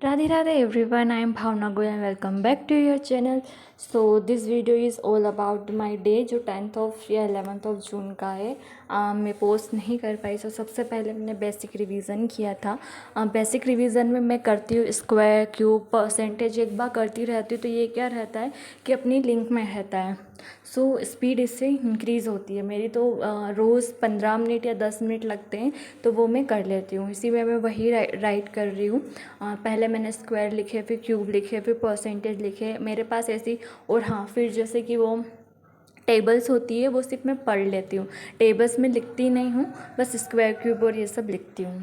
Radhe Radhe everyone, I am Bhavna Goyal and welcome back to your channel. So this video is all about my day जो 10th of या 11th of June का है। मैं post नहीं कर पाई। तो सबसे पहले मैंने बेसिक रिवीजन किया था। बेसिक रिवीजन में मैं करती हूँ स्क्वायर क्यूब परसेंटेज एक बार करती रहती हूँ। तो ये क्या रहता है कि अपनी लिंक में रहता है। सो स्पीड इससे इंक्रीज़ होती है मेरी। तो रोज़ 15 मिनट या 10 मिनट लगते हैं तो वो मैं कर लेती हूँ। इसी में मैं वही राइट कर रही हूँ। पहले मैंने स्क्वायर लिखे, फिर क्यूब लिखे, फिर परसेंटेज लिखे मेरे पास ऐसी। और हाँ, फिर जैसे कि वो टेबल्स होती है वो सिर्फ मैं पढ़ लेती हूँ। टेबल्स में लिखती नहीं हूँ, बस स्क्वायर क्यूब और ये सब लिखती हूँ।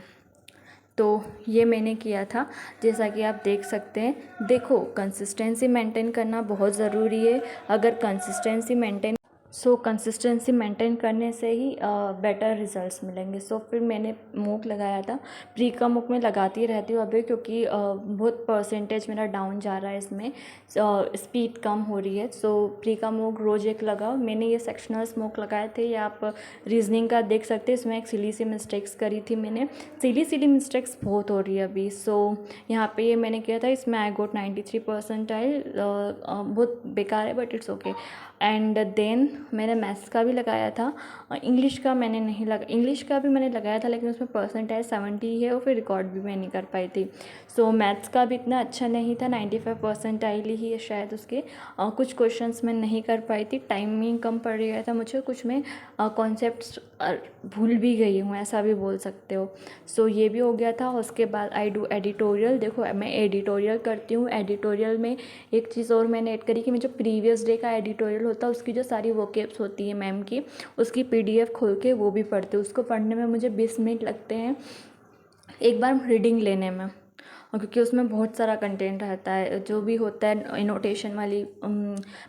तो ये मैंने किया था, जैसा कि आप देख सकते हैं। देखो, कंसिस्टेंसी मेंटेन करना बहुत ज़रूरी है। अगर कंसिस्टेंसी मेंटेन करने से ही बेटर रिजल्ट्स मिलेंगे। फिर मैंने मूक लगाया था। प्री का मूक में लगाती रहती हूँ अभी, क्योंकि बहुत परसेंटेज मेरा डाउन जा रहा है इसमें, स्पीड कम हो रही है। प्री का मूक रोज़ एक लगाओ। मैंने ये सेक्शनल स्मोक लगाए थे, या आप रीजनिंग का देख सकते हैं। इसमें एक सिली सी मिस्टेक्स करी थी मैंने। सिली मिस्टेक्स बहुत हो रही है अभी। यहाँ पे ये मैंने किया था। इसमें आई गोट 93 परसेंटाइल। बहुत बेकार है but it's okay. And then मैंने मैथ्स का भी लगाया था। इंग्लिश का मैंने नहीं लगा, इंग्लिश का भी मैंने लगाया था, लेकिन उसमें परसेंटाइज 70 है और फिर रिकॉर्ड भी मैं नहीं कर पाई थी। मैथ्स का भी इतना अच्छा नहीं था, 95 परसेंटाइल ही है शायद उसके। कुछ क्वेश्चंस मैं नहीं कर पाई थी, टाइमिंग कम पड़ गया था मुझे। कुछ में कॉन्सेप्ट्स भूल भी गई हूँ, ऐसा भी बोल सकते हो। ये भी हो गया था। उसके बाद आई डू एडिटोरियल। देखो, मैं एडिटोरियल करती हूँ। एडिटोरियल में एक चीज़ और मैंने ऐड करी कि मैं जो प्रीवियस डे का एडिटोरियल होता है उसकी जो सारी वोकेब्स होती है मैम की, उसकी पीडीएफ खोल के वो भी पढ़ती हूँ। उसको पढ़ने में मुझे 20 मिनट लगते हैं एक बार रीडिंग लेने में, और क्योंकि उसमें बहुत सारा कंटेंट रहता है। जो भी होता है एनोटेशन वाली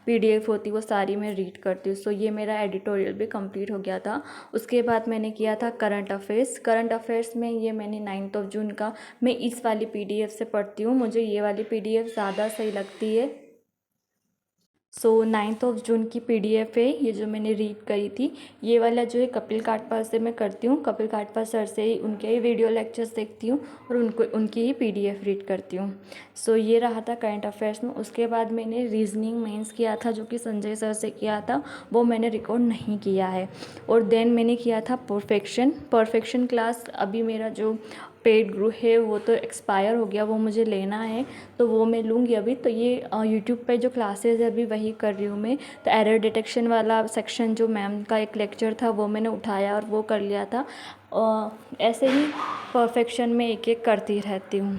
पीडीएफ होती है वो सारी मैं रीड करती हूँ। ये मेरा एडिटोरियल भी कंप्लीट हो गया था। उसके बाद मैंने किया था करंट अफेयर्स में ये मैंने 9th ऑफ जून का मैं इस वाली पीडीएफ से पढ़ती हूँ। मुझे ये वाली पीडीएफ ज़्यादा सही लगती है। 9th ऑफ जून की पीडीएफ है ये, जो मैंने रीड करी थी। ये वाला जो है कपिल काटपाल से मैं करती हूँ। कपिल काटपाल सर से ही उनके ही वीडियो लेक्चर्स देखती हूँ और उनकी ही पीडीएफ रीड करती हूँ। ये रहा था करंट अफेयर्स में। उसके बाद मैंने रीजनिंग मेंस किया था, जो कि संजय सर से किया था, वो मैंने रिकॉर्ड नहीं किया है। और देन मैंने किया था परफेक्शन क्लास। अभी मेरा जो पेड ग्रुप है वो तो एक्सपायर हो गया, वो मुझे लेना है, तो वो मैं लूँगी अभी। तो ये यूट्यूब पे जो क्लासेस है अभी वही कर रही हूँ मैं। तो एरर डिटेक्शन वाला सेक्शन जो मैम का एक लेक्चर था वो मैंने उठाया और वो कर लिया था। ऐसे ही परफेक्शन में एक एक करती रहती हूँ।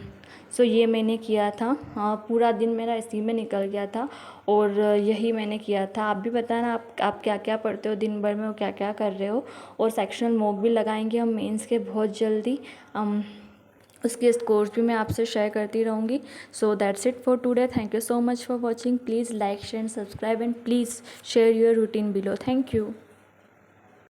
ये मैंने किया था। पूरा दिन मेरा इसी में निकल गया था और यही मैंने किया था। आप भी बताना आप क्या क्या पढ़ते हो दिन भर में और क्या क्या कर रहे हो। और सेक्शनल मॉक भी लगाएंगे हम मेंस के बहुत जल्दी। उसके स्कोर्स भी मैं आपसे शेयर करती रहूँगी। That's it for today. Thank you so much for watching. Please like share and subscribe and please share your routine below. Thank you.